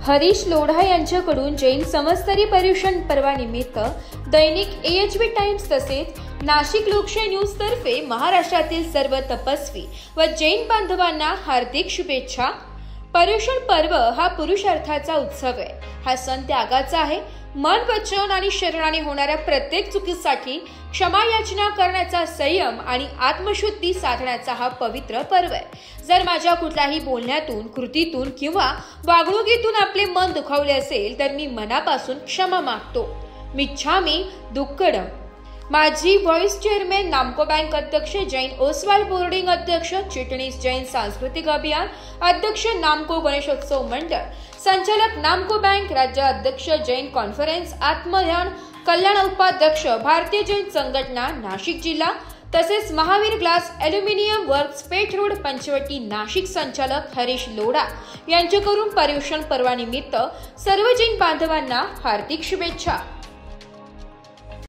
हरीश लोढा यांच्याकडून जैन संवत्सरी पर्युषण पर्वानिमित्त दैनिक AHB times तसेच नाशिक लोकशाही न्यूज तर्फे महाराष्ट्रातील सर्व तपस्वी व जैन बांधवांना हार्दिक शुभेच्छा। पर्युषण पर्व हा पुरुषार्थाचा उत्सव आहे। हा सण त्यागाचा आहे। मन, वचन आणि शरीराने होणाऱ्या प्रत्येक चुकीसाठी क्षमा याचना करण्याचा, संयम आणि आत्मशुद्धी साधण्याचा हा पवित्र पर्व आहे। जर माझ्या कुठल्याही बोलण्यातून, कृतीतून किंवा वागणुकीतून आपले मन दुखावले असेल तर मी मनापासून क्षमा मागतो। मिच्छामी दुक्कडम। माजी व्हाइस चेअरमॅन नामको बँक अध्यक्ष जैन ओसवाल बोर्डिंग अध्यक्ष चिटणीस जैन सांस्कृतिक अभियान अध्यक्ष नामको गणेशोत्सव मंडळ संचालक नामको बँक राज्य अध्यक्ष जैन कॉन्फरन्स आत्मध्यान कल्याण उपाध्यक्ष भारतीय जैन संघटना नाशिक जिल्हा तसेच महावीर ग्लास ॲल्युमिनियम वर्क्स पेठ रोड पंचवटी नाशिक संचालक हरीश लोढा यांच्याकडून पर्युषण पर्वानिमित्त सर्व जैन बांधवांना हार्दिक शुभेच्छा।